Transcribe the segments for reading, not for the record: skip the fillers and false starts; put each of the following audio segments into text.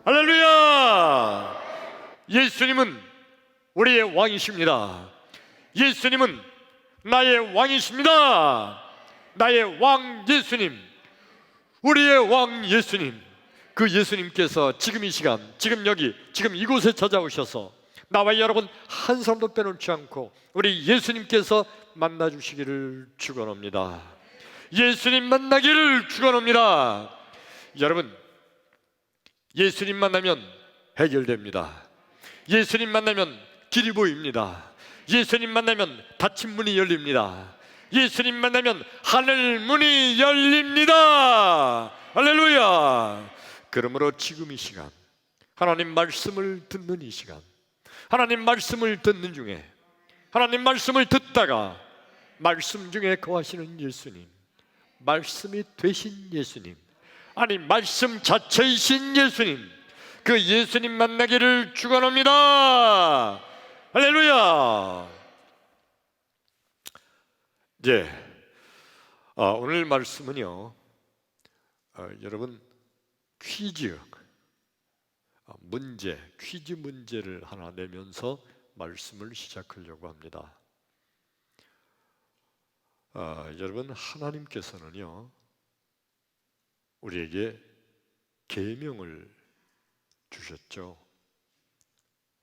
할렐루야! 예수님은 우리의 왕이십니다. 예수님은 나의 왕이십니다. 나의 왕 예수님, 우리의 왕 예수님, 그 예수님께서 지금 이 시간, 지금 여기, 지금 이곳에 찾아오셔서 나와 여러분 한 사람도 빼놓지 않고 우리 예수님께서 만나주시기를 축원합니다. 예수님 만나기를 축원합니다. 여러분, 예수님 만나면 해결됩니다. 예수님 만나면 길이 보입니다. 예수님 만나면 닫힌 문이 열립니다. 예수님 만나면 하늘 문이 열립니다. 할렐루야! 그러므로 지금 이 시간, 하나님 말씀을 듣는 이 시간, 하나님 말씀을 듣는 중에, 하나님 말씀을 듣다가 말씀 중에 거하시는 예수님, 말씀이 되신 예수님, 아니 말씀 자체이신 예수님, 그 예수님 만나기를 축원합니다. 할렐루야! 오늘 말씀은요, 여러분 퀴즈 문제를 하나 내면서 말씀을 시작하려고 합니다. 여러분, 하나님께서는요 우리에게 계명을 주셨죠.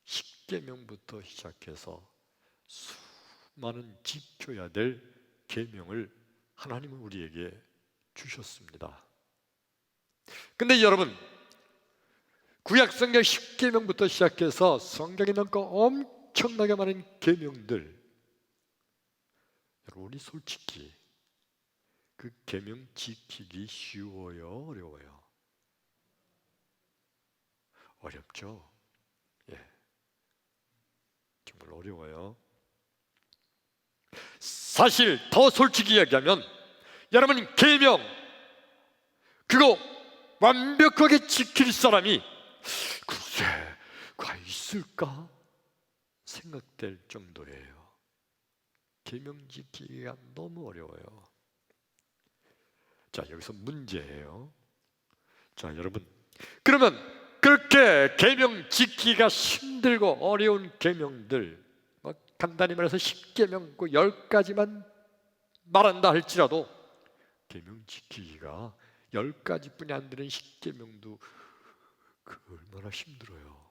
10계명부터 시작해서 수많은 지켜야 될 계명을 하나님은 우리에게 주셨습니다. 근데 여러분, 구약성경 10계명부터 시작해서 성경에 넣은 엄청나게 많은 계명들, 여러분, 우리 솔직히 그 계명 지키기 쉬워요, 어려워요? 어렵죠? 정말 어려워요. 사실 더 솔직히 이야기하면 여러분, 계명 그거 완벽하게 지킬 사람이 글쎄 과연 있을까 생각될 정도예요. 계명 지키기가 너무 어려워요. 자, 여기서 문제예요. 자, 여러분, 그러면 그렇게 계명 지키기가 힘들고 어려운 계명들, 간단히 말해서 10계명 10가지만 말한다 할지라도 계명 지키기가 10가지뿐이 안 되는 10계명도 그 얼마나 힘들어요.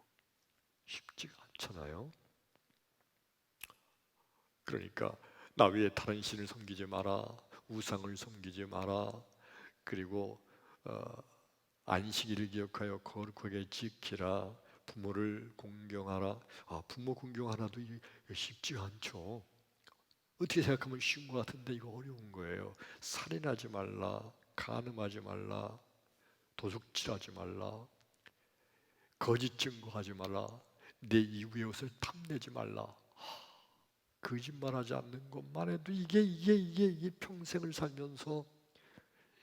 쉽지가 않잖아요. 그러니까 나 외에 다른 신을 섬기지 마라, 우상을 섬기지 마라, 그리고 안식일을 기억하여 거룩하게 지키라, 부모를 공경하라. 부모 공경 하나도 쉽지가 않죠. 어떻게 생각하면 쉬운 것 같은데 이거 어려운 거예요. 살인하지 말라, 간음하지 말라, 도둑질하지 말라, 거짓 증거하지 말라, 내 이웃의 옷을 탐내지 말라. 거짓말하지 않는 것만 해도 이게 평생을 살면서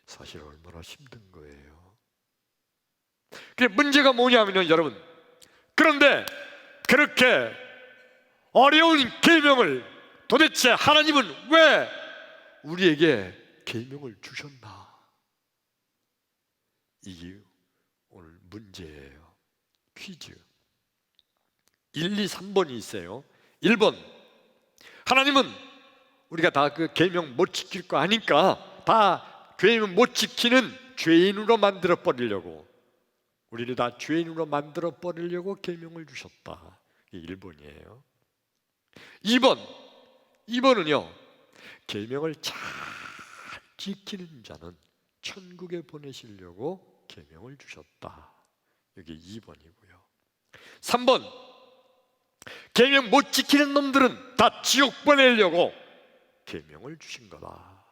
사실 얼마나 힘든 거예요. 그게 문제가 뭐냐면요, 여러분, 그런데 그렇게 어려운 계명을 도대체 하나님은 왜 우리에게 계명을 주셨나? 이게 오늘 문제예요. 퀴즈 1, 2, 3번이 있어요. 1번, 하나님은 우리가 다 그 계명 못 지킬 거 아니까 다 계명 못 지키는 죄인으로 만들어 버리려고, 우리를 다 죄인으로 만들어 버리려고 계명을 주셨다. 이게 1번이에요. 2번은요, 계명을 잘 지키는 자는 천국에 보내시려고 계명을 주셨다. 여기 2번이고요. 3번, 계명 못 지키는 놈들은 다 지옥 보내려고 계명을 주신 거다.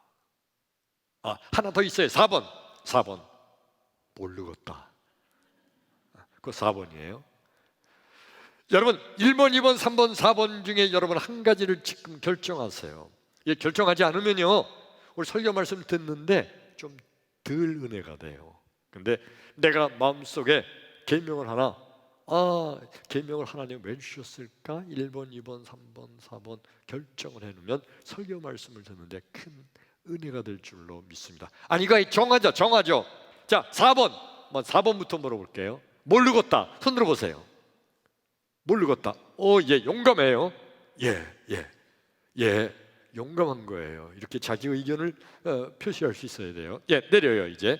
하나 더 있어요. 4번 모르겠다. 그 4번이에요. 여러분, 1번, 2번, 3번, 4번 중에 여러분 한 가지를 지금 결정하세요. 결정하지 않으면요, 우리 설교 말씀 듣는데 좀 덜 은혜가 돼요. 근데 내가 마음속에 계명을 하나, 계명을 하나님 왜 주셨을까? 1번, 2번, 3번, 4번 결정을 해놓으면 설교 말씀을 듣는데 큰 은혜가 될 줄로 믿습니다. 이거 정하죠. 자, 4번부터 물어볼게요. 뭘로 걷다? 손 들어보세요. 뭘로 걷다? 예, 용감해요. 예, 용감한 거예요. 이렇게 자기 의견을 표시할 수 있어야 돼요. 예, 내려요 이제.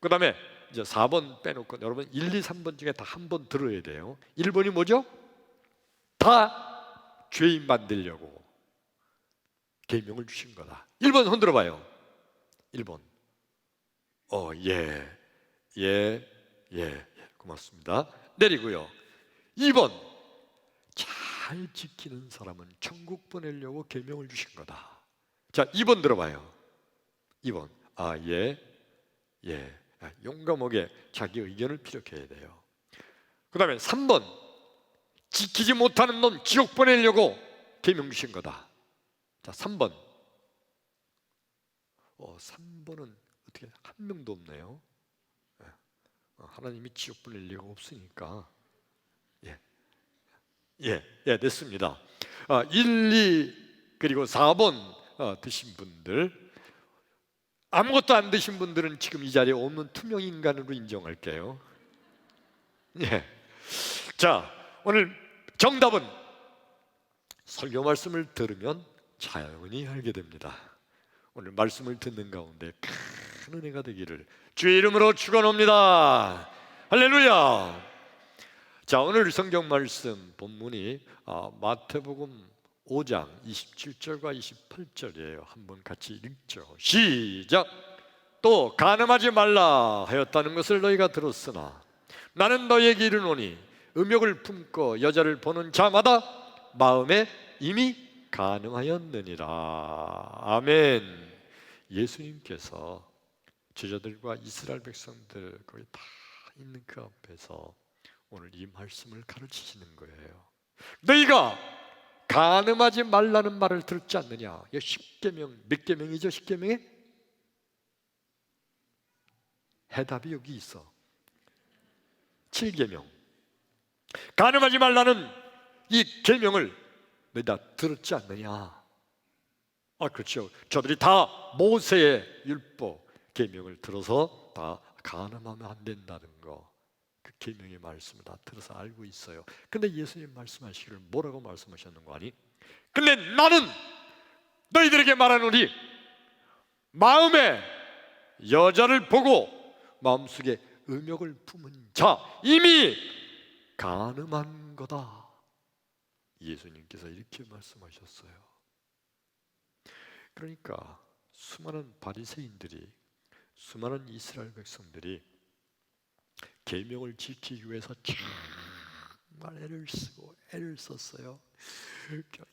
그 다음에 이제 4번 빼놓고 여러분 1, 2, 3번 중에 다 한 번 들어야 돼요. 1번이 뭐죠? 다 죄인 만들려고 계명을 주신 거다. 1번 손 들어봐요. 1번. 예, 고맙습니다. 내리고요. 2번. 잘 지키는 사람은 천국 보내려고 계명을 주신 거다. 자, 2번 들어봐요. 2번. 용감하게 자기 의견을 피력해야 돼요. 그 다음에 3번. 지키지 못하는 놈 지옥 보내려고 계명 주신 거다. 자, 3번. 3번은 어떻게 한 명도 없네요. 하나님이 지옥 보낼 리가 없으니까. 됐습니다. 1, 2 그리고 4번 드신 분들, 아무것도 안 드신 분들은 지금 이 자리에 없는 투명 인간으로 인정할게요. 자, 오늘 정답은 설교 말씀을 들으면 자연히 알게 됩니다. 오늘 말씀을 듣는 가운데 큰 은혜가 되기를 주의 이름으로 축원합니다. 할렐루야. 자, 오늘 성경 말씀 본문이 마태복음 5장 27절과 28절이에요. 한번 같이 읽죠. 시작. 또 간음하지 말라 하였다는 것을 너희가 들었으나 나는 너희에게 이르노니 음욕을 품고 여자를 보는 자마다 마음에 이미 간음하였느니라. 아멘. 예수님께서 제자들과 이스라엘 백성들 거기 다 있는 그 앞에서 오늘 이 말씀을 가르치시는 거예요. 너희가 간음하지 말라는 말을 들었지 않느냐? 10계명, 몇 계명이죠? 10계명에? 해답이 여기 있어. 7계명. 간음하지 말라는 이 계명을 너희 다 들었지 않느냐? 그렇죠. 저들이 다 모세의 율법 계명을 들어서 다 간음하면 안 된다는 거, 그 계명의 말씀을 다 들어서 알고 있어요. 근데 예수님 말씀하시기를 뭐라고 말씀하셨는 거 아니? 근데 나는 너희들에게 말하노니 마음에 여자를 보고 마음속에 음욕을 품은 자 이미 간음한 거다. 예수님께서 이렇게 말씀하셨어요. 그러니까 수많은 바리새인들이, 수많은 이스라엘 백성들이 계명을 지키기 위해서 정말 애를 쓰고 애를 썼어요.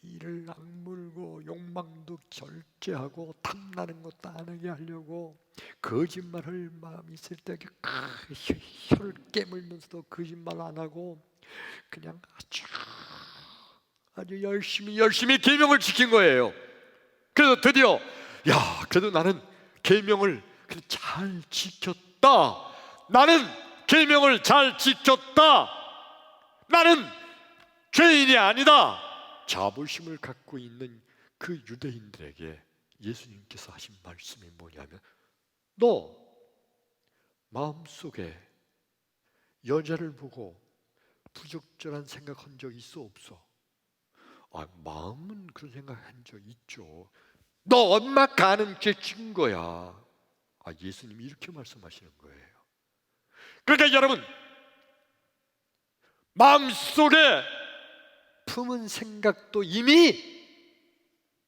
이를 악물고 욕망도 절제하고 탐나는 것도 안 하게 하려고 거짓말할 마음이 있을 때 혀를 깨물면서도 거짓말 안 하고 그냥 아주 열심히 계명을 지킨 거예요. 그래서 드디어 그래도 나는 계명을 잘 지켰다. 나는 계명을 잘 지켰다. 나는 죄인이 아니다. 자부심을 갖고 있는 그 유대인들에게 예수님께서 하신 말씀이 뭐냐면 너 마음속에 여자를 보고 부적절한 생각한 적 있어 없어? 마음은 그런 생각한 적 있죠. 너 엄마 간음죄 진 거야. 예수님이 이렇게 말씀하시는 거예요. 그러니까 여러분, 마음속에 품은 생각도 이미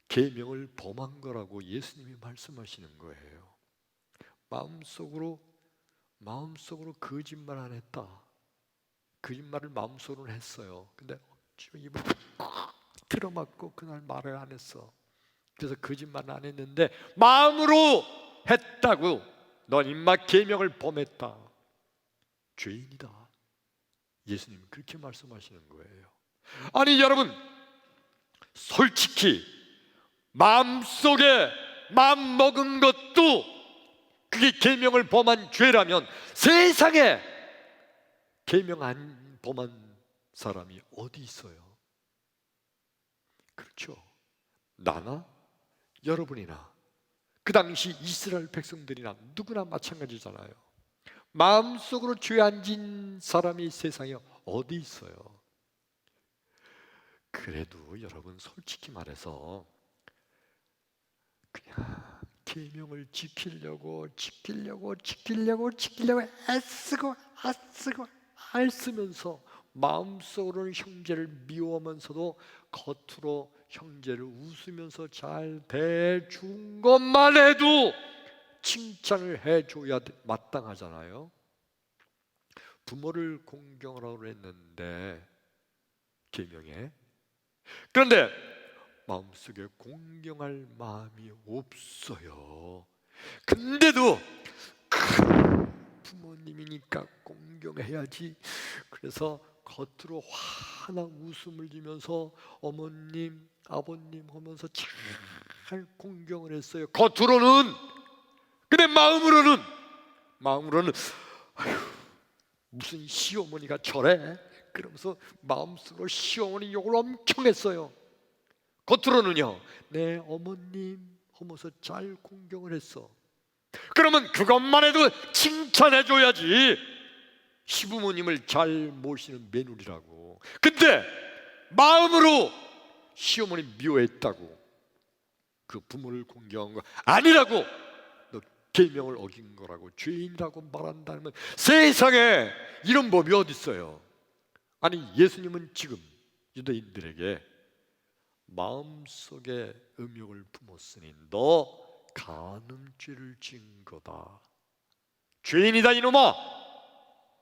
계명을 범한 거라고 예수님이 말씀하시는 거예요. 마음속으로 거짓말 안 했다. 거짓말을 마음속으로 했어요. 근데 입을 틀어막고 그날 말을 안 했어. 그래서 거짓말 안 했는데 마음으로 했다고. 넌 임마 계명을 범했다. 죄인이다. 예수님은 그렇게 말씀하시는 거예요. 아니 여러분, 솔직히 마음속에 마음 먹은 것도 그게 계명을 범한 죄라면 세상에 계명 안 범한 사람이 어디 있어요? 그렇죠. 나나 여러분이나 그 당시 이스라엘 백성들이나 누구나 마찬가지잖아요. 마음속으로 죄 안 지은 사람이 세상에 어디 있어요? 그래도 여러분 솔직히 말해서 그냥 계명을 지키려고 애쓰면서 마음속으로는 형제를 미워하면서도 겉으로 형제를 웃으면서 잘 대준 것만 해도 칭찬을 해줘야 마땅하잖아요. 부모를 공경하라고 했는데 계명에, 그런데 마음속에 공경할 마음이 없어요. 근데도 부모님이니까 공경해야지. 그래서 겉으로 환한 웃음을 지면서 어머님, 아버님 하면서 잘 공경을 했어요. 겉으로는. 근데 마음으로는 아휴, 무슨 시어머니가 저래? 그러면서 마음속으로 시어머니 욕을 엄청 했어요. 겉으로는요, 네 어머님 하면서 잘 공경을 했어. 그러면 그것만 해도 칭찬해줘야지. 시부모님을 잘 모시는 며느리라고. 근데 마음으로 시어머니 미워했다고, 그 부모를 공경한 거 아니라고, 너 계명을 어긴 거라고, 죄인이라고 말한다면 세상에 이런 법이 어디 있어요? 아니 예수님은 지금 유대인들에게 마음속에 음욕을 품었으니 너 간음죄를 지은 거다, 죄인이다 이놈아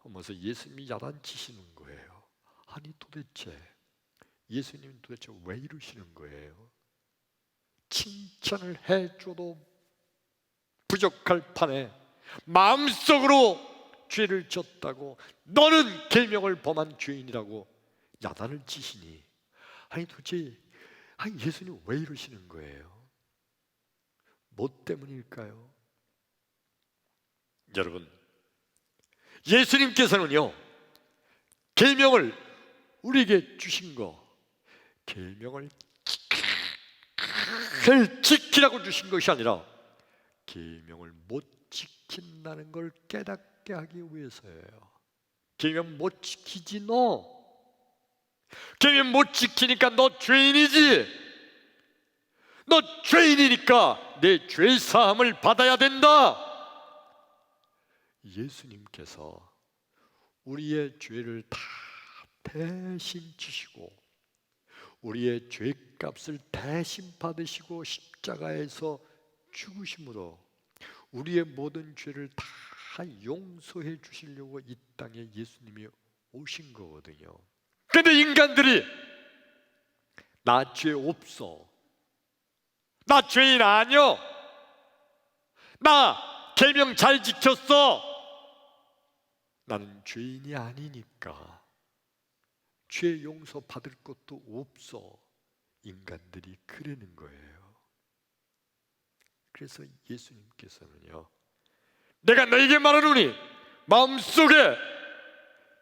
하면서 예수님이 야단치시는 거예요. 아니 도대체 예수님은 도대체 왜 이러시는 거예요? 칭찬을 해줘도 부족할 판에 마음속으로 죄를 졌다고 너는 계명을 범한 죄인이라고 야단을 치시니, 아니 도대체 예수님 왜 이러시는 거예요? 뭐 때문일까요? 여러분, 예수님께서는요 계명을 우리에게 주신 거, 계명을 지키라고 주신 것이 아니라 계명을 못 지킨다는 걸 깨닫게 하기 위해서예요. 계명 못 지키지 너. 계명 못 지키니까 너 죄인이지. 너 죄인이니까 내 죄 사함을 받아야 된다. 예수님께서 우리의 죄를 다 대신 지시고 우리의 죄값을 대신 받으시고 십자가에서 죽으심으로 우리의 모든 죄를 다 용서해 주시려고 이 땅에 예수님이 오신 거거든요. 근데 인간들이 나 죄 없어, 나 죄인 아니여, 나 계명 잘 지켰어, 나는 죄인이 아니니까 죄 용서 받을 것도 없어, 인간들이 그러는 거예요. 그래서 예수님께서는요, 내가 너에게 말하노니 마음속에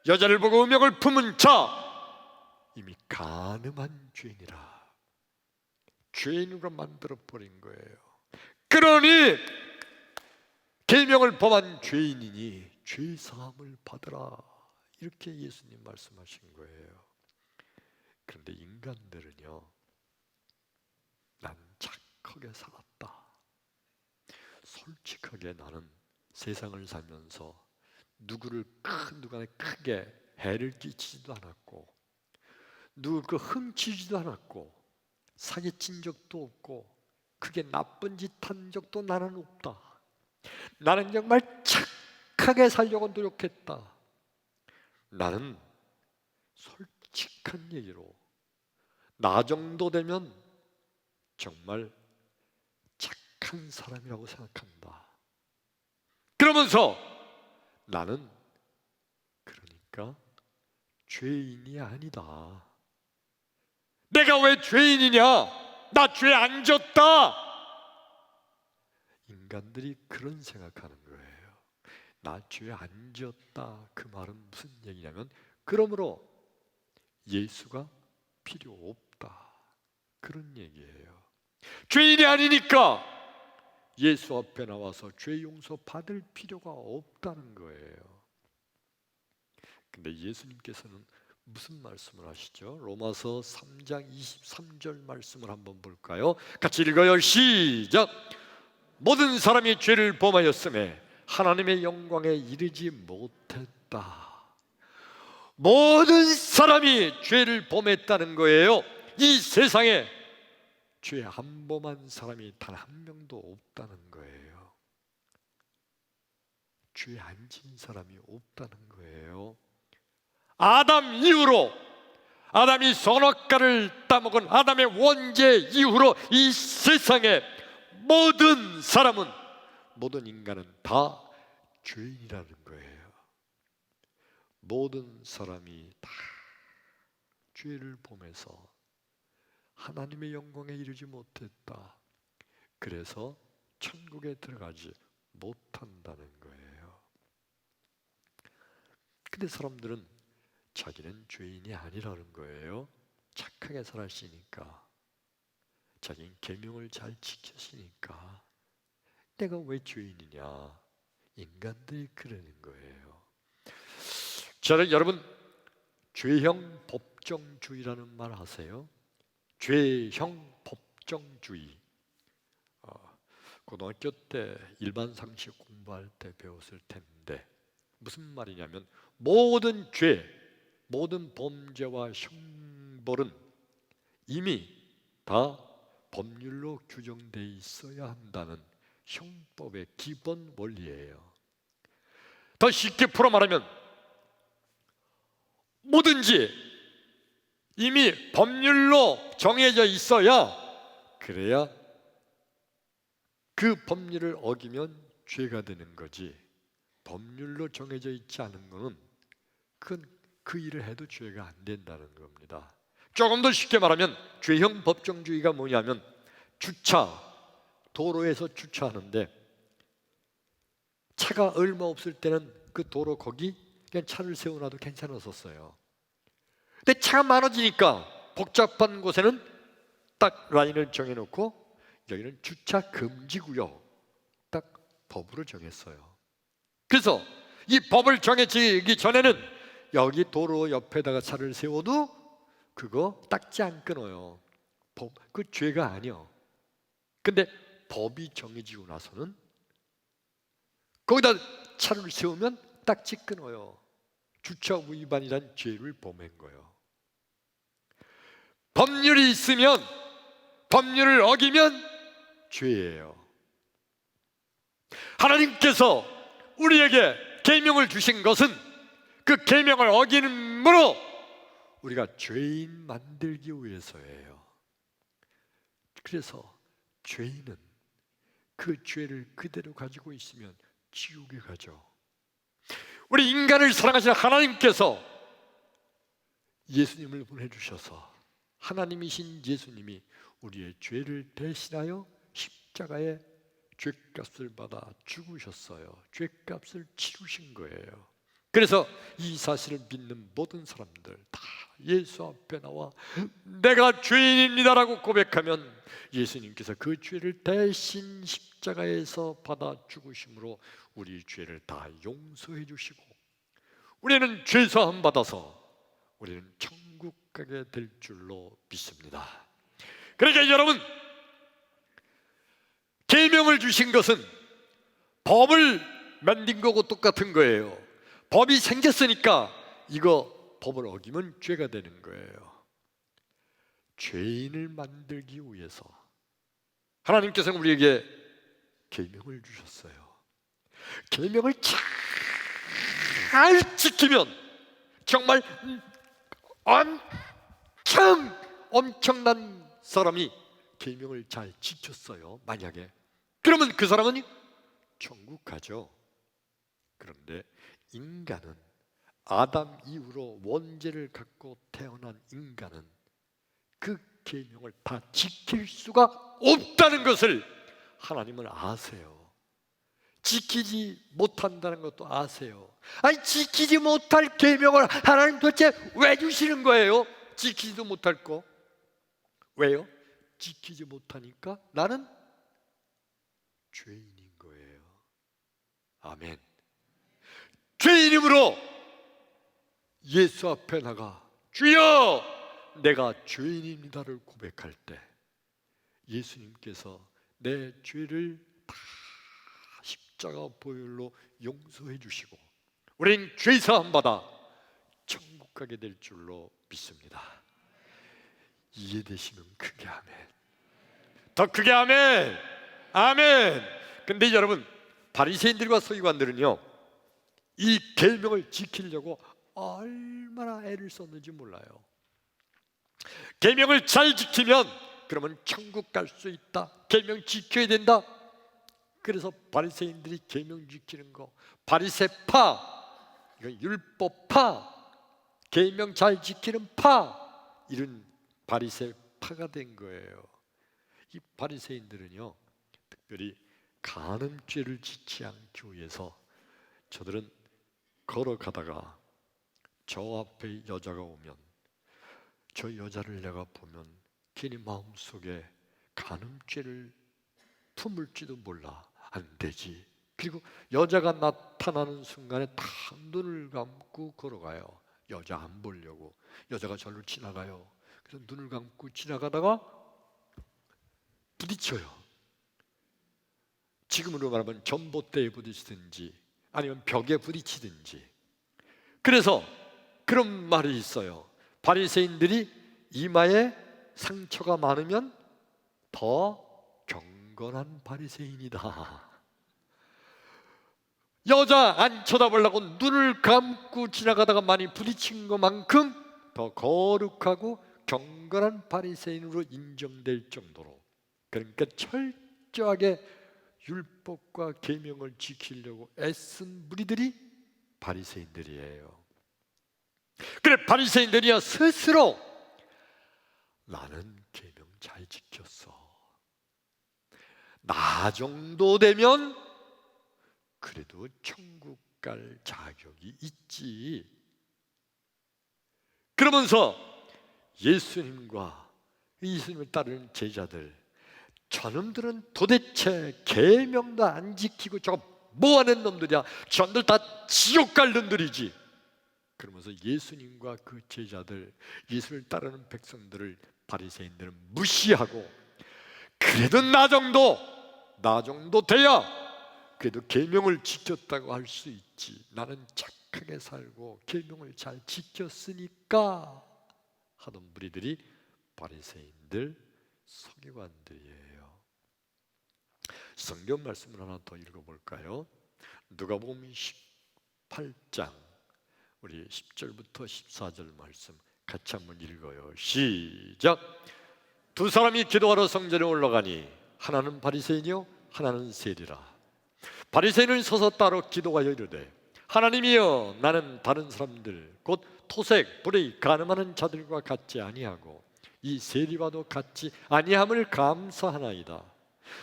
여자를 보고 음욕을 품은 자 이미 간음한 죄인이라. 죄인으로 만들어버린 거예요. 그러니 계명을 범한 죄인이니 죄 사함을 받으라, 이렇게 예수님 말씀하신 거예요. 그런데 인간들은요, 난 착하게 살았다, 솔직하게 나는 세상을 살면서 누구를 크게 해를 끼치지도 않았고 누구 훔치지도 않았고 사기친 적도 없고 크게 나쁜 짓 한 적도 나는 없다. 나는 정말 착하게 살려고 노력했다. 나는 솔직한 얘기로 나 정도 되면 정말 착한 사람이라고 생각한다. 그러면서 나는 그러니까 죄인이 아니다. 내가 왜 죄인이냐? 나 죄 안 졌다. 인간들이 그런 생각하는 거예요. 나 죄 안 졌다. 그 말은 무슨 얘기냐면 그러므로 예수가 필요 없다, 그런 얘기예요. 죄인이 아니니까 예수 앞에 나와서 죄 용서 받을 필요가 없다는 거예요. 근데 예수님께서는 무슨 말씀을 하시죠? 로마서 3장 23절 말씀을 한번 볼까요? 같이 읽어요. 시작. 모든 사람이 죄를 범하였음에 하나님의 영광에 이르지 못했다. 모든 사람이 죄를 범했다는 거예요. 이 세상에 죄 안 범한 사람이 단 한 명도 없다는 거예요. 죄 안 진 사람이 없다는 거예요. 아담 이후로, 아담이 선악과를 따먹은 아담의 원죄 이후로 이 세상에 모든 사람은, 모든 인간은 다 죄인이라는 거예요. 모든 사람이 다 죄를 범해서 하나님의 영광에 이르지 못했다. 그래서 천국에 들어가지 못한다는 거예요. 근데 사람들은 자기는 죄인이 아니라는 거예요. 착하게 살았으니까, 자기는 계명을 잘 지켰으니까 내가 왜 죄인이냐. 인간들이 그러는 거예요. 저는 여러분, 죄형 법정주의라는 말 아세요? 죄형 법정주의. 고등학교 때 일반 상식 공부할 때 배웠을 텐데 무슨 말이냐면, 모든 죄, 모든 범죄와 형벌은 이미 다 법률로 규정되어 있어야 한다는 형법의 기본 원리예요. 더 쉽게 풀어 말하면, 뭐든지 이미 법률로 정해져 있어야, 그래야 그 법률을 어기면 죄가 되는 거지, 법률로 정해져 있지 않은 거는 그 일을 해도 죄가 안 된다는 겁니다. 조금 더 쉽게 말하면 죄형 법정주의가 뭐냐면, 도로에서 주차하는데 차가 얼마 없을 때는 그 도로 거기 그냥 차를 세워놔도 괜찮았었어요. 근데 차가 많아지니까 복잡한 곳에는 딱 라인을 정해놓고 여기는 주차 금지구역 딱 법으로 정했어요. 그래서 이 법을 정해지기 전에는 여기 도로 옆에다가 차를 세워도 그거 딱지 안 끊어요. 그 죄가 아니요. 근데 법이 정해지고 나서는 거기다 차를 세우면 딱지 끊어요. 주차 위반이란 죄를 범한 거예요. 법률이 있으면, 법률을 어기면 죄예요. 하나님께서 우리에게 계명을 주신 것은 그 계명을 어기는으로 우리가 죄인 만들기 위해서예요. 그래서 죄인은 그 죄를 그대로 가지고 있으면 지옥에 가죠. 우리 인간을 사랑하시는 하나님께서 예수님을 보내주셔서, 하나님이신 예수님이 우리의 죄를 대신하여 십자가에 죄값을 받아 죽으셨어요. 죄값을 치르신 거예요. 그래서 이 사실을 믿는 모든 사람들 다 예수 앞에 나와 내가 죄인입니다라고 고백하면 예수님께서 그 죄를 대신 십자가에서 받아 죽으심으로 우리 죄를 다 용서해 주시고 우리는 죄사함 받아서 우리는 천국 가게 될 줄로 믿습니다. 그러니까 여러분, 계명을 주신 것은 법을 만든 거고 똑같은 거예요. 법이 생겼으니까 이거 법을 어기면 죄가 되는 거예요. 죄인을 만들기 위해서 하나님께서는 우리에게 계명을 주셨어요. 계명을 잘 지키면 정말 엄청난 사람이 계명을 잘 지켰어요. 만약에 그러면 그 사람은 천국 가죠. 그런데 인간은, 아담 이후로 원죄를 갖고 태어난 인간은 그 계명을 다 지킬 수가 없다는 것을 하나님은 아세요. 지키지 못한다는 것도 아세요. 아니, 지키지 못할 계명을 하나님 도대체 왜 주시는 거예요? 지키지도 못할 거. 왜요? 지키지 못하니까 나는 죄인인 거예요. 아멘. 죄인이므로 예수 앞에 나가 주여 내가 죄인입니다를 고백할 때 예수님께서 내 죄를 다 십자가 보혈로 용서해 주시고 우린 죄사함 받아 천국 가게 될 줄로 믿습니다. 이해되시면 크게 아멘. 더 크게 아멘. 아멘. 근데 여러분, 바리새인들과 서기관들은요 이 계명을 지키려고 얼마나 애를 썼는지 몰라요. 계명을 잘 지키면 그러면 천국 갈 수 있다. 계명 지켜야 된다. 그래서 바리새인들이 계명 지키는 거, 바리새파, 이건 율법파, 계명 잘 지키는 파, 이런 바리새파가 된 거예요. 이 바리새인들은요 특별히 간음죄를 짓지 않기 위해서 저들은 걸어가다가 저 앞에 여자가 오면 저 여자를 내가 보면 괜히 마음속에 간음죄를 품을지도 몰라. 안 되지. 그리고 여자가 나타나는 순간에 다 눈을 감고 걸어가요. 여자 안 보려고. 여자가 절로 지나가요. 그래서 눈을 감고 지나가다가 부딪혀요. 지금으로 말하면 전봇대에 부딪히든지 아니면 벽에 부딪히든지. 그래서 그런 말이 있어요. 바리새인들이 이마에 상처가 많으면 더 경건한 바리새인이다. 여자 안 쳐다보려고 눈을 감고 지나가다가 많이 부딪힌 것만큼 더 거룩하고 경건한 바리새인으로 인정될 정도로, 그러니까 철저하게 율법과 계명을 지키려고 애쓴 무리들이 바리새인들이에요. 그래 바리새인들이야 스스로 나는 계명 잘 지켰어. 나 정도 되면 그래도 천국 갈 자격이 있지. 그러면서 예수님을 따르는 제자들, 저놈들은 도대체 계명도 안 지키고 저거 뭐하는 놈들이야. 저놈들 다 지옥 갈 놈들이지. 그러면서 예수님과 그 제자들, 예수를 따르는 백성들을 바리새인들은 무시하고, 그래도 나 정도 돼야 그래도 계명을 지켰다고 할 수 있지. 나는 착하게 살고 계명을 잘 지켰으니까 하던 무리들이 바리새인들, 서기관들이에요. 성경 말씀을 하나 더 읽어볼까요? 누가복음 18장 우리 10절부터 14절 말씀 같이 한번 읽어요. 시작. 두 사람이 기도하러 성전에 올라가니 하나는 바리새인이요 하나는 세리라. 바리새인은 서서 따로 기도하여 이르되, 하나님이여, 나는 다른 사람들 곧 토색, 불의, 간음하는 자들과 같지 아니하고 이 세리와도 같지 아니함을 감사하나이다.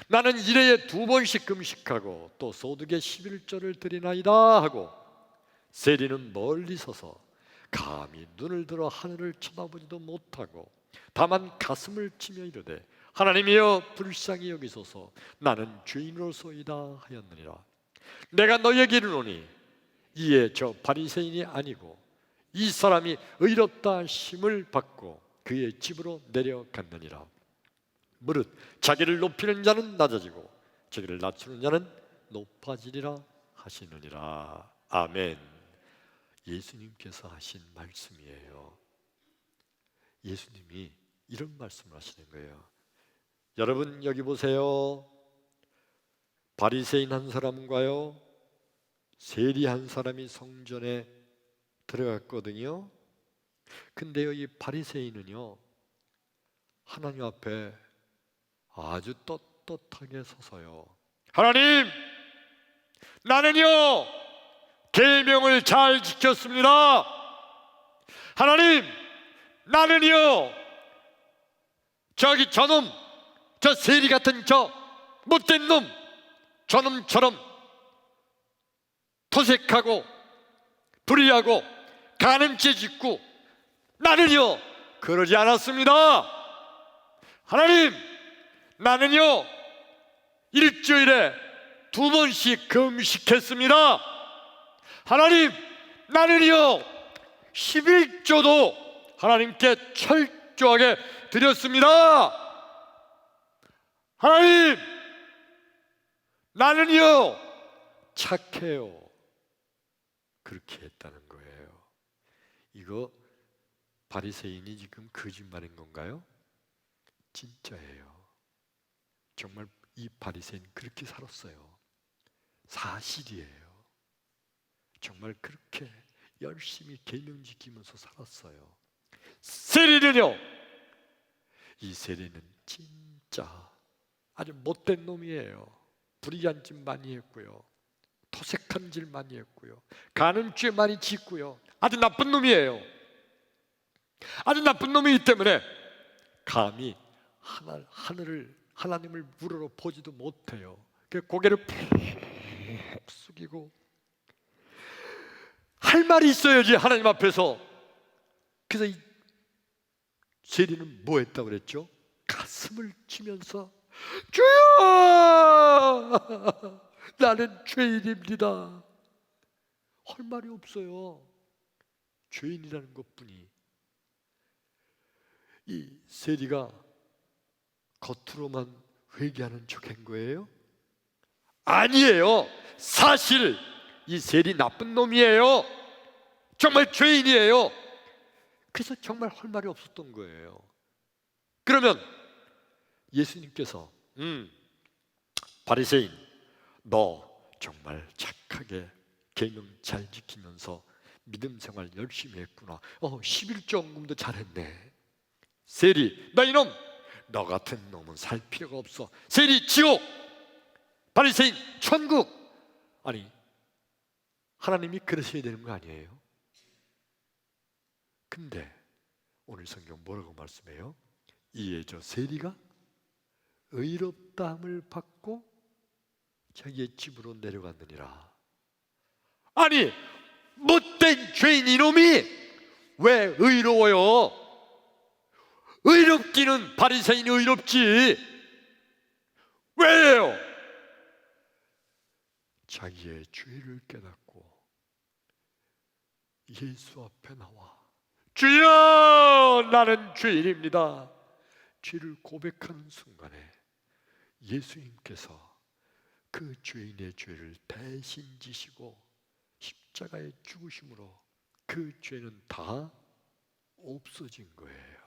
나는 일회에 2번씩 금식하고 또 소득의 11조를 드리나이다 하고, 세리는 멀리 서서 감히 눈을 들어 하늘을 쳐다보지도 못하고 다만 가슴을 치며 이르되, 하나님이여 불쌍히 여기소서, 나는 죄인으로소이다 하였느니라. 내가 너희에게 이르노니 이에 저 바리새인이 아니고 이 사람이 의롭다 하심을 받고 그의 집으로 내려갔느니라. 무릇 자기를 높이는 자는 낮아지고 자기를 낮추는 자는 높아지리라 하시느니라. 아멘. 예수님께서 하신 말씀이에요. 예수님이 이런 말씀을 하시는 거예요. 여러분 여기 보세요. 바리새인 한 사람과요 세리 한 사람이 성전에 들어갔거든요. 근데요 이 바리새인은요 하나님 앞에 아주 떳떳하게 서서요, 하나님, 나는요 계명을 잘 지켰습니다. 하나님, 나는요 저놈, 저 세리 같은 저 못된 놈, 저놈처럼 토색하고 불의하고 간음죄 짓고 나는요 그러지 않았습니다. 하나님, 나는요 일주일에 2번씩 금식했습니다. 하나님, 나는요 11조도 하나님께 철저하게 드렸습니다. 하나님, 나는요 착해요. 그렇게 했다는 거예요. 이거 바리새인이 지금 거짓말인 건가요? 진짜예요. 정말 이 바리새인 그렇게 살았어요. 사실이에요. 정말 그렇게 열심히 계명 지키면서 살았어요. 세리는요, 이 세리는 진짜 아주 못된 놈이에요. 불의한 짓 많이 했고요, 토색한 짓 많이 했고요, 간음죄 많이 짓고요. 아주 나쁜 놈이에요. 아주 나쁜 놈이기 때문에 감히 하나님을 물으러 보지도 못해요. 고개를 푹 숙이고 할 말이 있어야지 하나님 앞에서. 그래서 이 세리는 뭐 했다고 그랬죠? 가슴을 치면서 주여, 나는 죄인입니다. 할 말이 없어요. 죄인이라는 것뿐이. 이 세리가 겉으로만 회개하는 척한 거예요? 아니에요. 사실 이 세리 나쁜 놈이에요. 정말 죄인이에요. 그래서 정말 할 말이 없었던 거예요. 그러면 예수님께서 바리새인, 너 정말 착하게 계명 잘 지키면서 믿음 생활 열심히 했구나. 11조 헌금도 잘했네. 세리, 너 이놈, 너 같은 놈은 살 필요가 없어. 세리 지옥, 바리새인 천국. 아니, 하나님이 그러셔야 되는 거 아니에요? 근데 오늘 성경 뭐라고 말씀해요? 이에 저 세리가 의롭다함을 받고 자기의 집으로 내려갔느니라. 아니, 못된 죄인 이놈이 왜 의로워요? 의롭기는 바리새인이 의롭지. 왜요? 자기의 죄를 깨닫고 예수 앞에 나와 주여, 나는 죄인입니다. 죄를 고백하는 순간에 예수님께서 그 죄인의 죄를 대신 지시고 십자가에 죽으심으로 그 죄는 다 없어진 거예요.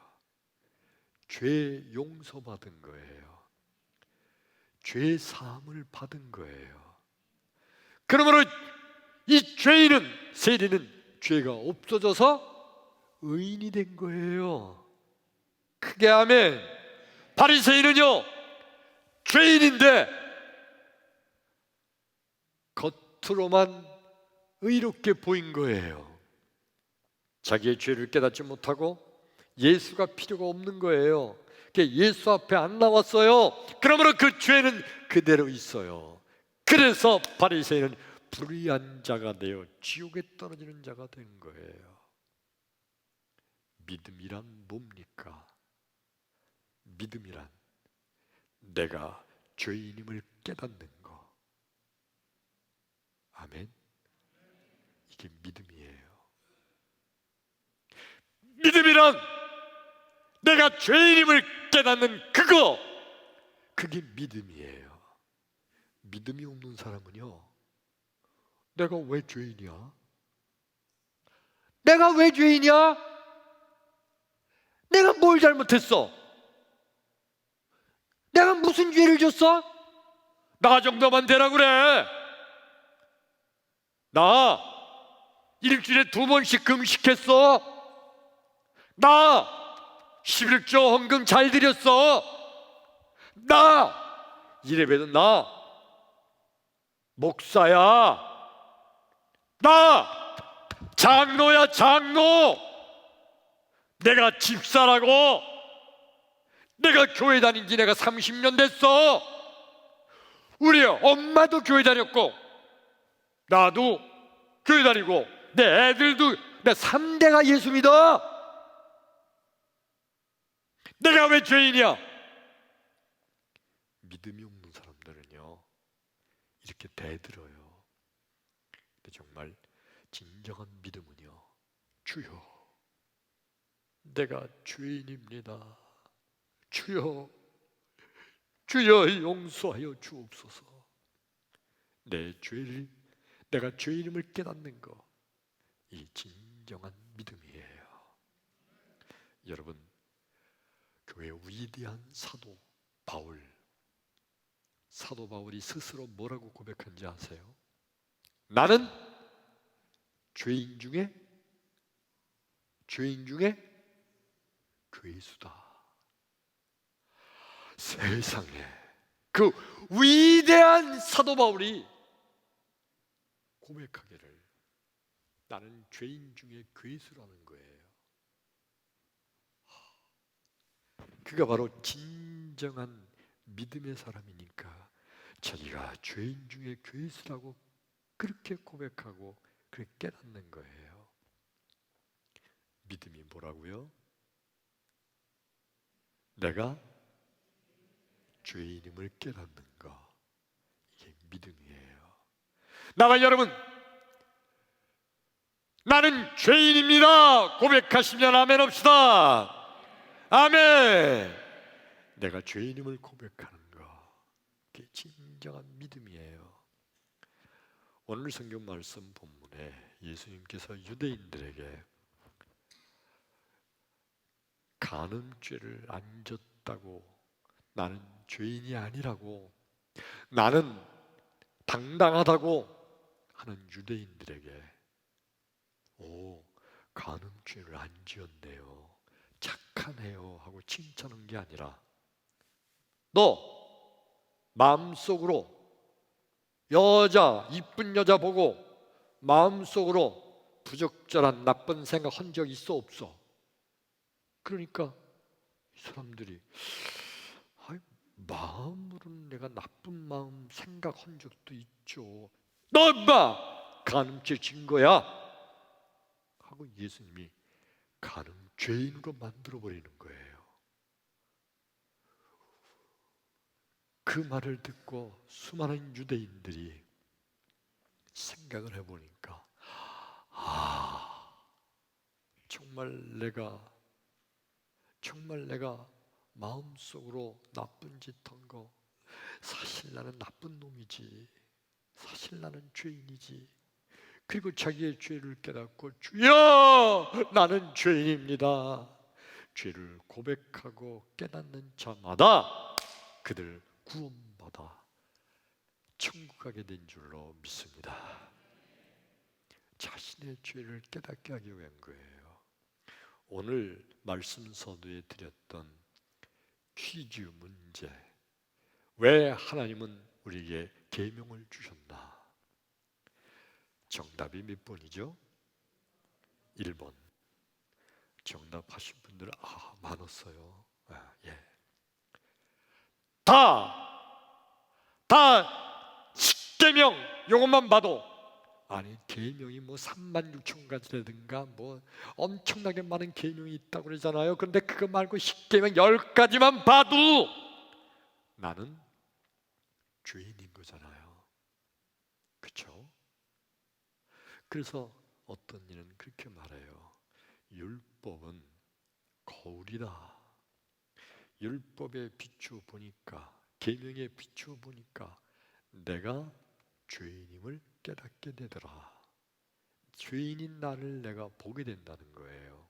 죄 용서받은 거예요. 죄 사함을 받은 거예요. 그러므로 이 죄인은, 세리는 죄가 없어져서 의인이 된 거예요. 크게 아멘. 바리새인은요 죄인인데 겉으로만 의롭게 보인 거예요. 자기의 죄를 깨닫지 못하고 예수가 필요가 없는 거예요. 예수 앞에 안 나왔어요. 그러므로 그 죄는 그대로 있어요. 그래서 바리새인은 불의한 자가 되어 지옥에 떨어지는 자가 된 거예요. 믿음이란 뭡니까? 믿음이란 내가 죄인임을 깨닫는 거. 아멘. 이게 믿음이에요. 믿음이란 내가 죄인임을 깨닫는 그거, 그게 믿음이에요. 믿음이 없는 사람은요, 내가 왜 죄인이야? 내가 왜 죄인이야? 내가 뭘 잘못했어? 내가 무슨 죄를 졌어? 나 정도만 되라 그래. 나 일주일에 2번씩 금식했어. 나 11조 헌금 잘 드렸어. 나 이래봬도 나 목사야. 나 장로야, 장로. 내가 집사라고. 내가 교회 다닌 지 내가 30년 됐어. 우리 엄마도 교회 다녔고 나도 교회 다니고 내 애들도, 내 3대가 예수 믿어. 내가 왜 죄인이야? 믿음이 없는 사람들은요 이렇게 대들어요. 근데 정말 진정한 믿음은요, 주여, 내가 죄인입니다. 주여, 주여 용서하여 주옵소서. 내 죄를, 내가 죄인임을 깨닫는 것, 이 진정한 믿음이에요. 여러분, 교회의 위대한 사도 바울이 스스로 뭐라고 고백한지 아세요? 나는 죄인 중에 괴수다. 세상에, 그 위대한 사도 바울이 고백하기를 나는 죄인 중에 괴수라는 거예요. 그가 바로 진정한 믿음의 사람이니까 자기가 죄인 중에 괴수라고 그렇게 고백하고 그렇게 깨닫는 거예요. 믿음이 뭐라고요? 내가 죄인임을 깨닫는 거, 이게 믿음이에요. 나와 여러분, 나는 죄인입니다 고백하시면 아멘 합시다. 아멘. 내가 죄인임을 고백하는 거, 그게 진정한 믿음이에요. 오늘 성경 말씀 본문에 예수님께서 유대인들에게 간음죄를 안 졌다고, 나는 죄인이 아니라고, 나는 당당하다고 하는 유대인들에게 간음죄를 안 지었네요, 착하네요 하고 칭찬한 게 아니라, 너 마음속으로 이쁜 여자 보고 마음속으로 부적절한 나쁜 생각 한 적 있어 없어? 그러니까 이 사람들이 마음으로는 내가 나쁜 마음 생각한 적도 있죠. 너 인마 간음죄 진 거야 하고 예수님이 간음 죄인으로 만들어 버리는 거예요. 그 말을 듣고 수많은 유대인들이 생각을 해보니까 정말 내가 마음속으로 나쁜 짓 한 거, 사실 나는 나쁜 놈이지, 사실 나는 죄인이지. 그리고 자기의 죄를 깨닫고 주여 나는 죄인입니다, 죄를 고백하고 깨닫는 자마다 그들 구원받아 천국 가게 된 줄로 믿습니다. 자신의 죄를 깨닫게 하기 위한 거예요. 오늘 말씀 서두에 드렸던 퀴즈 문제, 왜 하나님은 우리에게 계명을 주셨나? 정답이 몇 번이죠? 1번. 정답하신 분들은 많았어요. 다 십계명 요것만 봐도, 아니 계명이 뭐 36,000가지라든가 뭐 엄청나게 많은 계명이 있다고 그러잖아요. 그런데 그거 말고 십계명 10가지만 봐도 나는 죄인인 거잖아요. 그렇죠? 그래서 어떤 이는 그렇게 말해요. 율법은 거울이다. 율법에 비추어 보니까, 계명에 비추어 보니까 내가 죄인임을 깨닫게 되더라. 죄인인 나를 내가 보게 된다는 거예요.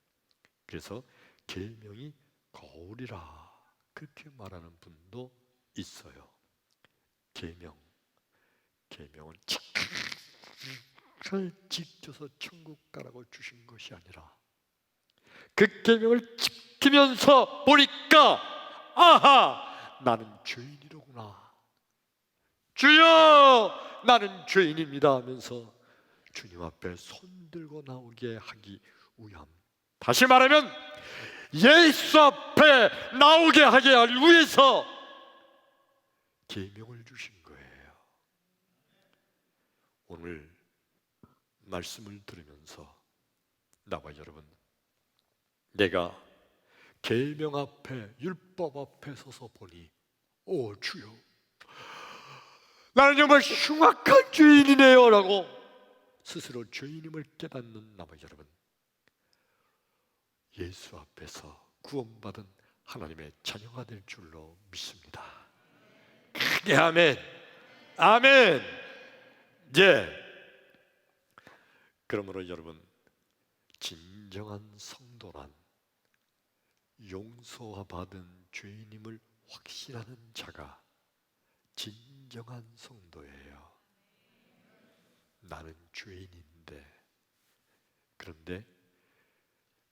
그래서 계명이 거울이라 그렇게 말하는 분도 있어요. 계명은 착을 지켜서 천국 가라고 주신 것이 아니라, 그 계명을 지키면서 보니까 나는 죄인이로구나, 주여 나는 죄인입니다 하면서 주님 앞에 손들고 나오게 하기 위함, 다시 말하면 예수 앞에 나오게 하게 하기 위해서 계명을 주신 거예요. 오늘 말씀을 들으면서 나와 여러분, 내가 계명 앞에, 율법 앞에 서서 보니 주여 나는 정말 흉악한 죄인이네요 라고 스스로 죄인임을 깨닫는 나머지 여러분, 예수 앞에서 구원받은 하나님의 자녀가 될 줄로 믿습니다. 크게 아멘. 아멘. 이제 그러므로 여러분, 진정한 성도란 용서와 받은 죄인임을 확신하는 자가 진정한 성도예요. 나는 죄인인데, 그런데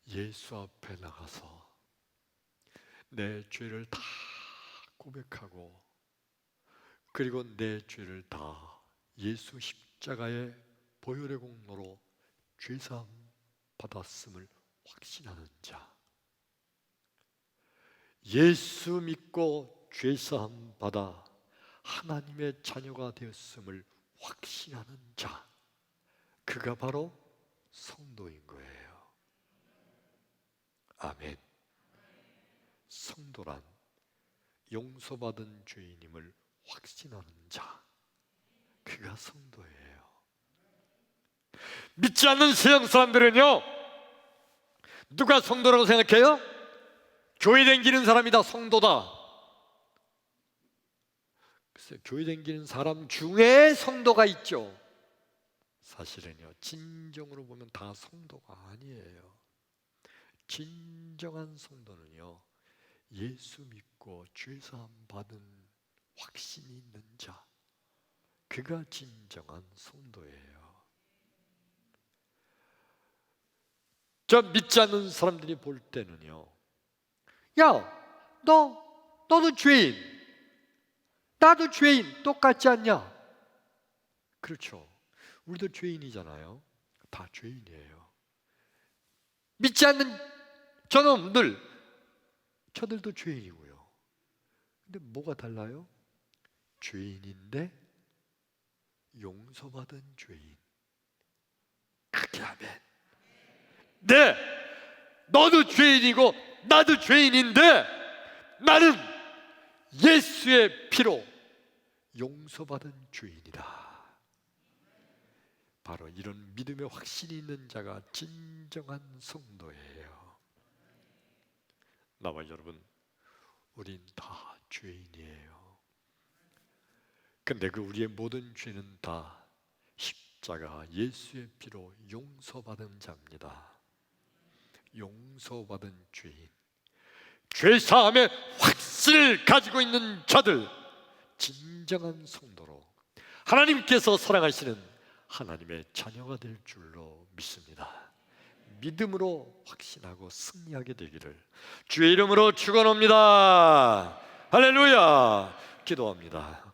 예수 앞에 나가서 내 죄를 다 고백하고, 그리고 내 죄를 다 예수 십자가의 보혈의 공로로 죄사함 받았음을 확신하는 자, 예수 믿고 죄사함 받아 하나님의 자녀가 되었음을 확신하는 자, 그가 바로 성도인 거예요. 아멘. 성도란 용서받은 죄인임을 확신하는 자, 그가 성도예요. 믿지 않는 세상 사람들은요, 누가 성도라고 생각해요? 교회 다니는 사람이 다 성도다. 글쎄, 교회 다니는 사람 중에 성도가 있죠. 사실은요, 진정으로 보면 다 성도가 아니에요. 진정한 성도는요, 예수 믿고 죄사함 받은 확신이 있는 자, 그가 진정한 성도예요. 저 믿지 않는 사람들이 볼 때는요, 야, 너도 죄인, 나도 죄인, 똑같지 않냐? 그렇죠. 우리도 죄인이잖아요. 다 죄인이에요. 믿지 않는 저놈들, 저들도 죄인이고요. 근데 뭐가 달라요? 죄인인데 용서받은 죄인. 그렇게 하면, 네, 너도 죄인이고 나도 죄인인데 나는 예수의 피로 용서받은 죄인이다. 바로 이런 믿음의 확신이 있는 자가 진정한 성도예요. 나와 여러분, 우린 다 죄인이에요. 근데 그 우리의 모든 죄는 다 십자가 예수의 피로 용서받은 자입니다. 용서받은 죄인, 죄사함의 확신을 가지고 있는 자들, 진정한 성도로 하나님께서 사랑하시는 하나님의 자녀가 될 줄로 믿습니다. 믿음으로 확신하고 승리하게 되기를 주의 이름으로 축원합니다. 할렐루야. 기도합니다.